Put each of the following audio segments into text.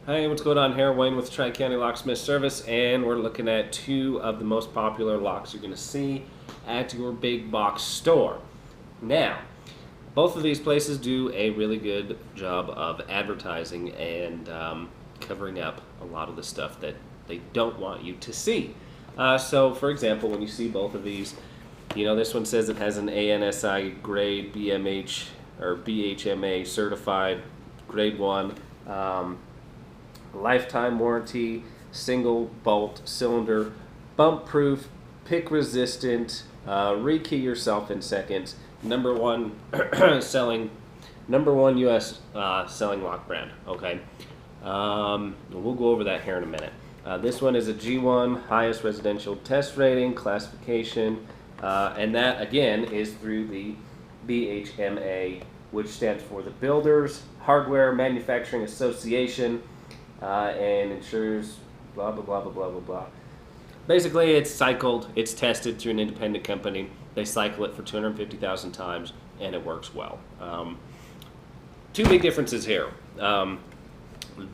Hey, what's going on here? Wayne with Tri County Locksmith Service, and we're looking at two of the most popular locks you're going to see at your big box store. Now, both of these places do a really good job of advertising and covering up a lot of the stuff that they don't want you to see. So, for example, when you see both of these, you know, this one says it has an ANSI grade BMH or BHMA certified grade 1. Lifetime warranty, single bolt cylinder, bump proof, pick resistant, rekey yourself in seconds, number one US selling lock brand. Okay, we'll go over that here in a minute. This one is a G1 highest residential test rating classification, and that again is through the BHMA, which stands for the Builders Hardware Manufacturing Association. And ensures blah blah blah blah blah blah blah. Basically, it's cycled, it's tested through an independent company. They cycle it for 250,000 times, and it works well. Two big differences here.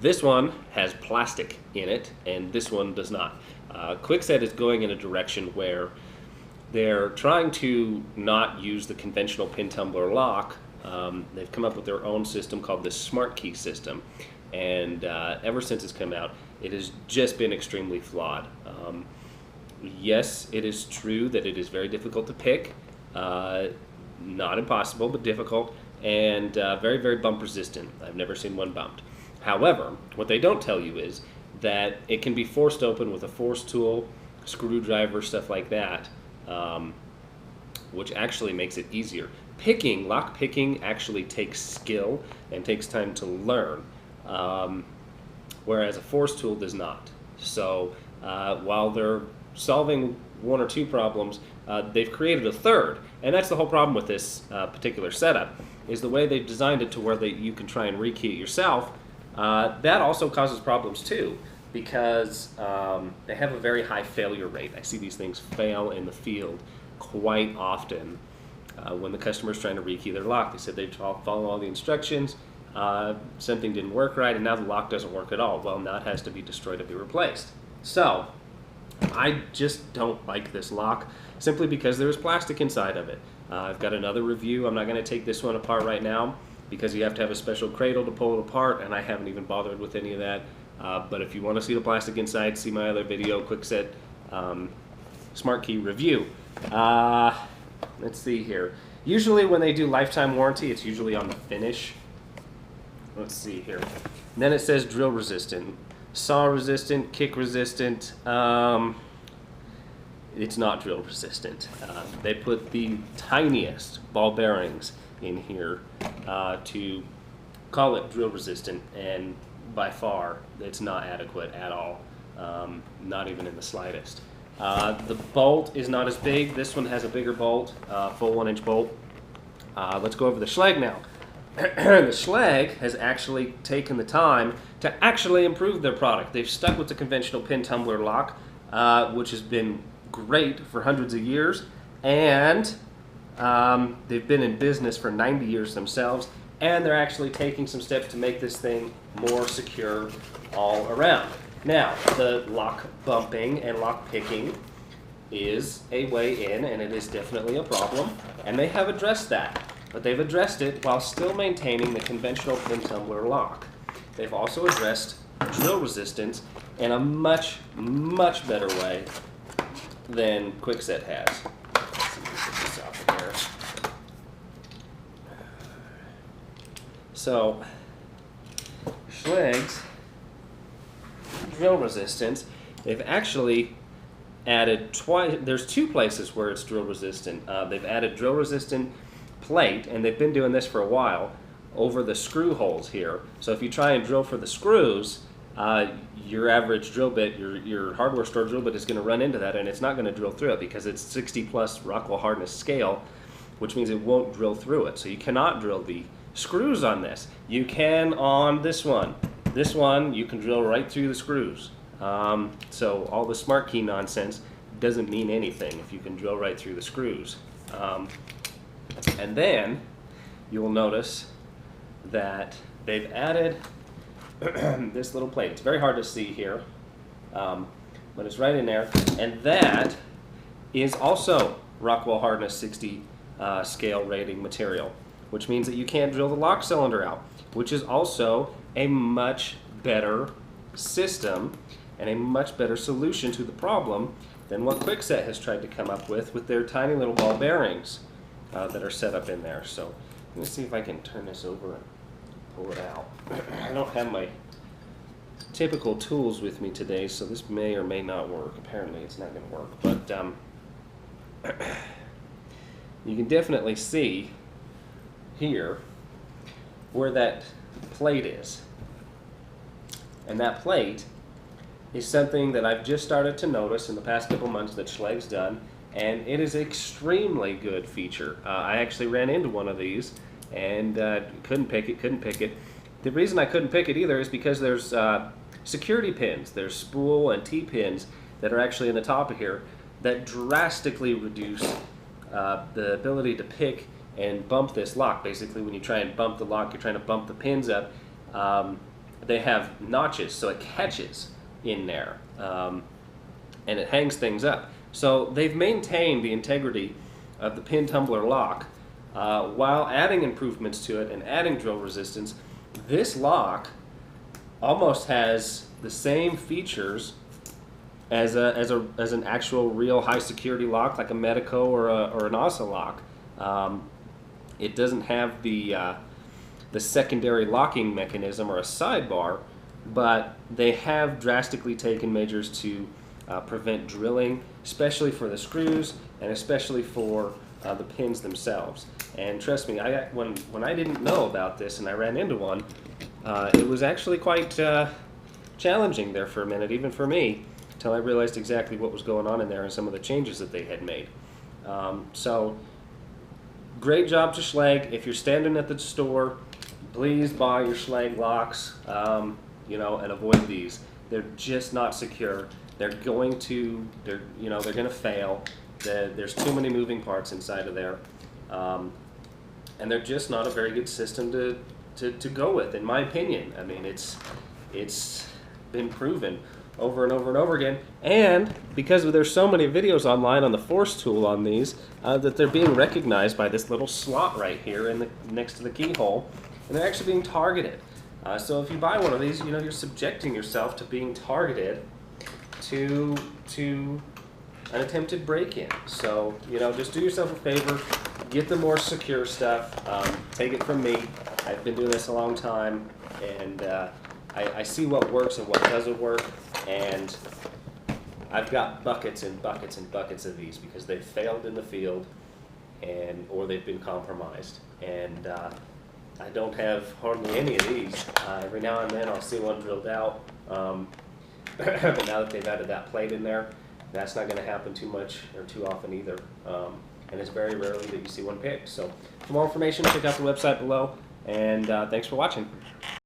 This one has plastic in it, and this one does not. Kwikset is going in a direction where they're trying to not use the conventional pin tumbler lock. They've come up with their own system called the Smart Key system. And ever since it's come out, it has just been extremely flawed. Yes, it is true that it is very difficult to pick, not impossible, but difficult, and very, very bump resistant. I've never seen one bumped. However, what they don't tell you is that it can be forced open with a force tool, screwdriver, stuff like that, which actually makes it easier. Lock picking actually takes skill and takes time to learn. Whereas a force tool does not. So while they're solving one or two problems, they've created a third, and that's the whole problem with this particular setup, is the way they've designed it to where you can try and rekey it yourself. That also causes problems too, because they have a very high failure rate. I see these things fail in the field quite often when the customer's trying to rekey their lock. They said they'd follow all the instructions. Something didn't work right, and now the lock doesn't work at all. Well, now it has to be destroyed to be replaced. So, I just don't like this lock, simply because there is plastic inside of it. I've got another review. I'm not going to take this one apart right now, because you have to have a special cradle to pull it apart, and I haven't even bothered with any of that. But if you want to see the plastic inside, see my other video, Kwikset Smart Key review. Let's see here. Usually when they do lifetime warranty, it's usually on the finish. Let's see here. And then it says drill resistant, saw resistant, kick resistant. It's not drill resistant. They put the tiniest ball bearings in here to call it drill resistant, and by far it's not adequate at all, not even in the slightest. The bolt is not as big. This one has a bigger bolt, full 1-inch bolt. Let's go over the Schlage now. The Schlage has actually taken the time to actually improve their product. They've stuck with the conventional pin tumbler lock, which has been great for hundreds of years, and they've been in business for 90 years themselves, and they're actually taking some steps to make this thing more secure all around. Now, the lock bumping and lock picking is a way in, and it is definitely a problem, and they have addressed that. But they've addressed it while still maintaining the conventional pin tumbler lock. They've also addressed drill resistance in a much, much better way than Kwikset has. Let's see if we can get this out here. So, Schlage's drill resistance, they've actually added twice. There's two places where it's drill resistant. They've added drill resistant plate, and they've been doing this for a while, over the screw holes here. So if you try and drill for the screws, your average drill bit, your hardware store drill bit is going to run into that, and it's not going to drill through it because it's 60 plus Rockwell hardness scale, which means it won't drill through it. So you cannot drill the screws on this. You can on this one. This one you can drill right through the screws. So all the Smart Key nonsense doesn't mean anything if you can drill right through the screws. And then you'll notice that they've added this little plate. It's very hard to see here, but it's right in there. And that is also Rockwell Hardness 60 scale rating material, which means that you can't drill the lock cylinder out, which is also a much better system and a much better solution to the problem than what Kwikset has tried to come up with their tiny little ball bearings that are set up in there. So let me see if I can turn this over and pull it out. I don't have my typical tools with me today, so this may or may not work. Apparently it's not going to work, but you can definitely see here where that plate is. And that plate is something that I've just started to notice in the past couple months that Schlage's done, and it is an extremely good feature. I actually ran into one of these and couldn't pick it. The reason I couldn't pick it either is because there's security pins, there's spool and T-pins that are actually in the top of here that drastically reduce the ability to pick and bump this lock. Basically, when you try and bump the lock, you're trying to bump the pins up. They have notches, so it catches in there, and it hangs things up. So they've maintained the integrity of the pin tumbler lock while adding improvements to it and adding drill resistance. This lock almost has the same features as an actual real high security lock, like a Medico or an ASA lock. It doesn't have the secondary locking mechanism or a sidebar, but they have drastically taken measures to prevent drilling, especially for the screws and especially for the pins themselves. And trust me, when I didn't know about this and I ran into one, it was actually quite challenging there for a minute, even for me, until I realized exactly what was going on in there and some of the changes that they had made. So great job to Schlage. If you're standing at the store, please buy your Schlage locks, you know, and avoid these. They're just not secure. They're going to fail. There's too many moving parts inside of there, and they're just not a very good system to go with, in my opinion. I mean, it's been proven over and over and over again, and because there's so many videos online on the force tool on these, that they're being recognized by this little slot right here next to the keyhole, and they're actually being targeted. So if you buy one of these, you know, you're subjecting yourself to being targeted to an attempted break-in. So, you know, just do yourself a favor, get the more secure stuff. Take it from me. I've been doing this a long time, and I see what works and what doesn't work, and I've got buckets and buckets and buckets of these because they've failed in the field or they've been compromised. And I don't have hardly any of these. Every now and then I'll see one drilled out, but now that they've added that plate in there, that's not going to happen too much or too often either. And it's very rarely that you see one picked. So for more information, check out the website below, and thanks for watching.